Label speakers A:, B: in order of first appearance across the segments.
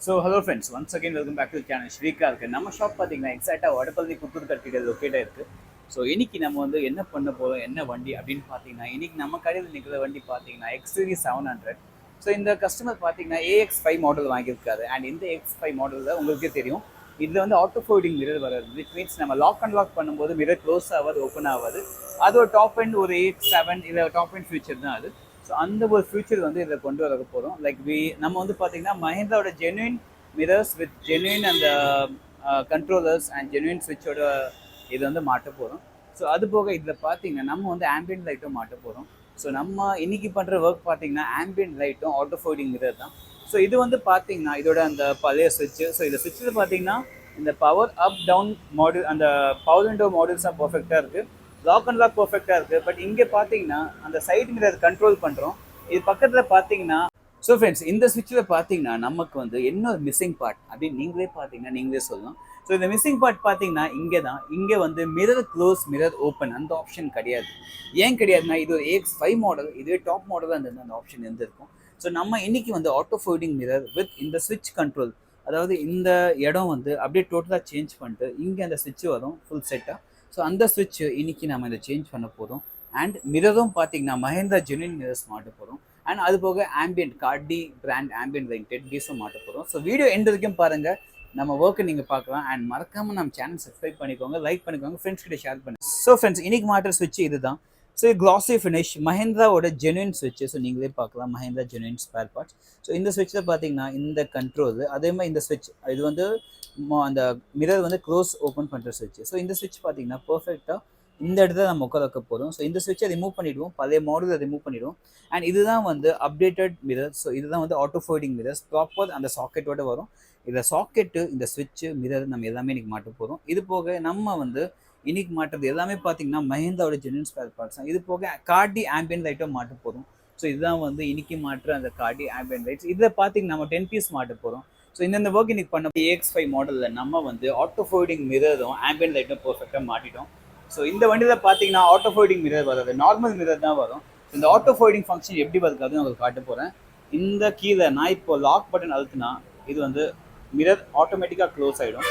A: So hello friends, once again welcome back to the channel Shrika இருக்கு. நம்ம shop பார்த்தீங்கன்னா எக்ஸாக்டாக வடபழனி புத்தூர் கிட்ட லொக்கேட்டாக இருக்குது. ஸோ இன்னைக்கு நம்ம வந்து என்ன பண்ண போகிறோம், என்ன வண்டி அப்படின்னு பார்த்தீங்கன்னா, இன்னைக்கு நம்ம கடையில் நிற்கிற வண்டி பார்த்தீங்கன்னா XUV 700. ஸோ இந்த கஸ்டமர் பார்த்தீங்கன்னா AX5 மாடல் வாங்கியிருக்காரு. அண்ட் இந்த AX5 மாடலில் உங்களுக்கே தெரியும், இதில் வந்து ஆட்டோ ஃபோல்டிங் மிரர் வராது. விச் மீன்ஸ் நம்ம லாக் அண்ட் லாக் பண்ணும்போது மிரர் க்ளோஸ் ஆகாது, ஓப்பன் ஆகாது. அது ஒரு டாப் அண்ட் ஒரு AX7 இல்லை டாப் அண்ட் ஃபியூச்சர் தான் அது. ஸோ அந்த ஒரு ஃபியூச்சர் வந்து இதில் கொண்டு வர போகிறோம். லைக் நம்ம வந்து பார்த்தீங்கன்னா மஹிந்திராவோட ஜென்யூன் மிரர்ஸ் வித் ஜென்யூன் அந்த கண்ட்ரோலர்ஸ் அண்ட் ஜென்யூன் ஸ்விட்சோட இது வந்து மாட்ட போகிறோம். ஸோ அது போக இதில் பார்த்தீங்கன்னா நம்ம வந்து ஆம்பியன்ட் லைட்டும் மாட்ட போகிறோம். ஸோ நம்ம இன்னைக்கு பண்ணுற ஒர்க் பார்த்தீங்கன்னா ஆம்பியன்ட் லைட்டும் ஆட்டோ ஃபோல்டிங் மிரர் தான். ஸோ இது வந்து பார்த்தீங்கன்னா இதோட அந்த பழைய ஸ்விட்சு. ஸோ இந்த ஸ்விட்சில் பார்த்தீங்கன்னா இந்த பவர் அப் டவுன் மாடல், அந்த பவர் விண்டோ மாடல்ஸ் தான் பர்ஃபெக்டாக இருக்குது. லாக் அண்ட் லாக் பர்ஃபெக்டாக இருக்குது. பட் இங்கே பார்த்தீங்கன்னா அந்த சைடு மிரர் கண்ட்ரோல் பண்ணுறோம். இது பக்கத்தில் பார்த்தீங்கன்னா ஸோ ஃப்ரெண்ட்ஸ், இந்த ஸ்விட்சில் பார்த்தீங்கன்னா நமக்கு வந்து என்ன ஒரு மிஸ்ஸிங் பார்ட் அப்படின்னு நீங்களே பார்த்தீங்கன்னா நீங்களே சொல்லலாம். ஸோ இந்த மிஸ்ஸிங் பார்ட் பார்த்தீங்கன்னா இங்கே தான். இங்கே வந்து மிரர் க்ளோஸ், மிரர் ஓப்பன் அந்த ஆப்ஷன் கிடையாது. ஏன் கிடையாதுன்னா, இது ஒரு AX5 மாடல், இதுவே டாப் மாடலாக இருந்தது அந்த ஆப்ஷன் இருந்திருக்கும். ஸோ நம்ம இன்னைக்கு வந்து ஆட்டோ ஃபோல்டிங் மிரர் வித் இந்த ஸ்விட்ச் கண்ட்ரோல், அதாவது இந்த இடம் வந்து அப்படியே டோட்டலாக சேஞ்ச் பண்ணிட்டு இங்கே அந்த ஸ்விட்ச் வரும் ஃபுல் செட்டாக. ஸோ அந்த ஸ்விட்ச் இன்னைக்கு நம்ம இதை சேஞ்ச் பண்ண போகிறோம். அண்ட் மிரரும் பார்த்தீங்கன்னா மஹிந்திரா ஜென்யூன் மிரர்ஸ் மாட்ட போகிறோம். அண்ட் அது போக ஆம்பியன்ட் கார்டி பிராண்ட் ஆம்பியன்ட் லைன் டீஸும் மாட்ட போகிறோம். ஸோ வீடியோ எண்ட் வரைக்கும் பாருங்கள், நம்ம ஒர்க்கை நீங்கள் பார்க்கலாம். அண்ட் மறக்காமல் நம்ம சேனல் சப்ஸ்கிரைப் பண்ணிக்கோங்க, லைக் பண்ணிக்கோங்க, ஃப்ரெண்ட்ஸ் கிட்ட ஷேர் பண்ணுங்க. ஸோ ஃப்ரெண்ட்ஸ், இன்னைக்கு மாட்டுற ஸ்விட்ச் இதுதான். ஸோ கிளாசி ஃபினிஷ் மஹிந்திராவோட ஜென்யூன் ஸ்விட்ச். ஸோ நீங்களே பார்க்கலாம், Mahindra genuine spare parts. So இந்த ஸ்விட்சில் பார்த்தீங்கன்னா இந்த கண்ட்ரோல், அதே மாதிரி இந்த ஸ்விட்ச் இது வந்து அந்த மிரர் வந்து க்ளோஸ் ஓப்பன் பண்ணுற ஸ்விட்ச். ஸோ இந்த ஸ்விட்ச் பார்த்தீங்கன்னா பர்ஃபெக்டாக இந்த இடத்துல நம்ம உட்கார வைக்க போகிறோம். ஸோ இந்த ஸ்விட்சை ரிமூவ் பண்ணிவிடுவோம், பழைய மாடலை ரிமூவ் பண்ணிவிடுவோம். அண்ட் இதுதான் வந்து அப்டேட்டட் மிரர். ஸோ இதுதான் வந்து ஆட்டோ ஃபோல்டிங் மிரர்ஸ், ப்ராப்பர் அந்த சாக்கெட்டோட வரும். இதில் சாக்கெட்டு, இந்த ஸ்விட்சு, மிரர் நம்ம எல்லாமே இன்றைக்கி மாட்ட போகிறோம். இது போக நம்ம வந்து இன்னைக்கு மாட்டுறது எல்லாமே பார்த்தீங்கன்னா மஹிந்திராவோட ஜென்யூன் ஸ்பேர் பார்ட்ஸ் தான். இது போக கார்டி ஆம்பியன் லைட்டும் மாட்ட போகிறோம். ஸோ இதுதான் வந்து இன்னைக்கு மாட்டுற அந்த கார்டி ஆம்பியன் லைட்ஸ். இதில் பார்த்தீங்கன்னா நம்ம 10 பீஸ் மாட்ட போகிறோம். ஸோ இந்த ஒர்க் இன்னைக்கு பண்ண AX5 மாடலில் நம்ம வந்து ஆட்டோ ஃபோல்டிங் மிரரும் ஆம்பியன் லைட்டும் பர்ஃபெக்டாக மாட்டிட்டோம். ஸோ இந்த வண்டியில் பார்த்தீங்கன்னா ஆட்டோ ஃபோல்டிங் மிரர் வராது, நார்மல் மிரர் தான் வரும். இந்த ஆட்டோ ஃபோல்டிங் ஃபங்க்ஷன் எப்படி வருது உங்களுக்கு காட்ட போகிறேன். இந்த கீழே நான் இப்போ லாக் பட்டன் அழுத்தினா இது வந்து மிரர் ஆட்டோமேட்டிக்காக க்ளோஸ் ஆகிடும்.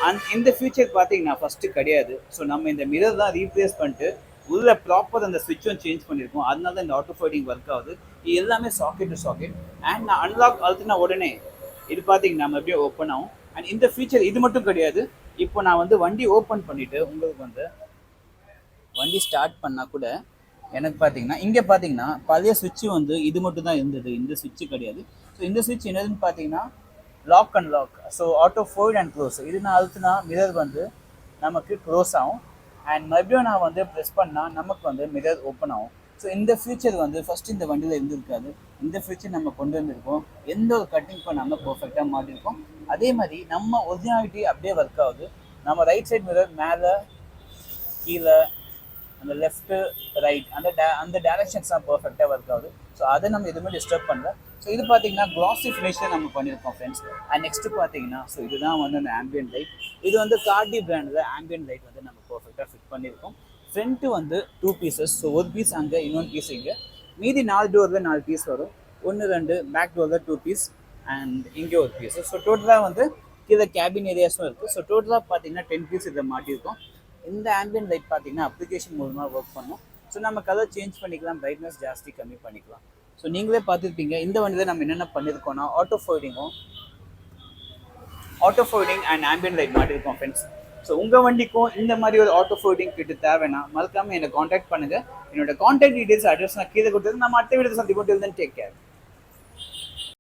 A: அண்ட் இந்த ஃபியூச்சர் பார்த்தீங்கன்னா ஃபஸ்ட்டு கிடையாது. ஸோ நம்ம இந்த மிரர் தான் ரீப்ளேஸ் பண்ணிட்டு உள்ள ப்ராப்பர் அந்த ஸ்விட்சும் சேஞ்ச் பண்ணியிருக்கோம். அதனால தான் இந்த ஆட்டோ ஃபோல்டிங் ஒர்க் ஆகுது. இது எல்லாமே சாக்கெட் டு சாக்கெட். அண்ட் நான் அன்லாக் அழுத்தினா உடனே இது பார்த்தீங்கன்னா நம்ம எப்படியும் ஓப்பன் ஆகும். அண்ட் இந்த ஃபீச்சர் இது மட்டும் கிடையாது. இப்போ நான் வந்து வண்டி ஓப்பன் பண்ணிவிட்டு உங்களுக்கு வந்து வண்டி ஸ்டார்ட் பண்ணால் கூட எனக்கு பார்த்தீங்கன்னா இங்கே பார்த்தீங்கன்னா பழைய சுவிட்சு வந்து இது மட்டும் தான் இருந்தது, இந்த சுவிட்சு கிடையாது. ஸோ இந்த சுவிட்ச் என்னதுன்னு பார்த்தீங்கன்னா lock and lock. So auto fold and close. இது நான் அழுத்தினா மிரர் வந்து நமக்கு க்ளோஸ் ஆகும். அண்ட் மறுபடியும் நான் வந்து ப்ரெஸ் பண்ணால் நமக்கு வந்து மிரர் ஓப்பன் ஆகும். ஸோ இந்த ஃபியூச்சர் வந்து ஃபஸ்ட்டு இந்த வண்டியில் இருந்திருக்காது. இந்த ஃபியூச்சர் நம்ம கொண்டு வந்திருக்கோம். எந்த ஒரு கட்டிங் பண்ணாமல் பர்ஃபெக்டாக மாட்டிருக்கோம். அதே மாதிரி நம்ம ஒரிஜினாலிட்டி அப்படியே ஒர்க் ஆகுது. நம்ம ரைட் சைட் மிரர் மேலே கீழே அந்த லெஃப்ட்டு ரைட் அந்த டேரக்ஷன்ஸ் தான் பர்ஃபெக்டாக ஒர்க் ஆகுது. ஸோ அதை நம்ம எதுவுமே டிஸ்டர்ப் பண்ணல. ஸோ இது பார்த்தீங்கன்னா கிளாசி ஃபினிஷில் நம்ம பண்ணியிருக்கோம் ஃப்ரெண்ட்ஸ். அண்ட் நெக்ஸ்ட்டு பார்த்தீங்கன்னா ஸோ இதுதான் வந்து அந்த ஆம்பியன் லைட். இது வந்து கார்டி பிராண்டில் ஆம்பியன் லைட் வந்து நம்ம பர்ஃபெக்டாக ஃபிட் பண்ணியிருக்கோம். ஃப்ரண்ட்டு வந்து 2 பீசஸ். ஸோ ஒரு பீஸ் அங்கே, இன்னொரு பீஸ் இங்கே. மீதி 4 டோரில் 4 பீஸ் வரும். 1 2 பேக் டோரில் 2 பீஸ் அண்ட் இங்கே ஒரு பீஸ். ஸோ டோட்டலாக வந்து கீழே கேபின் ஏரியாஸும் இருக்குது. ஸோ டோட்டலாக பார்த்தீங்கன்னா 10 பீஸ் இதை மாட்டியிருக்கோம். இந்த ஆம்பியன் லைட் பார்த்தீங்கன்னா அப்ளிகேஷன் மூலமாக ஒர்க் பண்ணும். ஸோ நம்ம கலர் சேஞ்ச் பண்ணிக்கலாம், பிரைட்னஸ் ஜாஸ்தி கம்மி பண்ணிக்கலாம். ஸோ நீங்களே பார்த்துருப்பீங்க இந்த வண்டியில் நம்ம என்னென்ன பண்ணியிருக்கோம்னா auto folding and ambient light மாட்டியிருக்கோம் ஃப்ரெண்ட்ஸ். ஸோ உங்கள் வண்டிக்கும் இந்த மாதிரி ஒரு ஆட்டோ ஃபோல்டிங் கிட்ட தேவைன்னா மறக்காமல் என்னை காண்டாக்ட் பண்ணுங்கள். என்னோட காண்டாக்ட் டீடைல்ஸ், அட்ரஸ் நான் கீழே கொடுத்தது. நம்ம அடுத்த வீடியோ சந்திப்போம். Take care.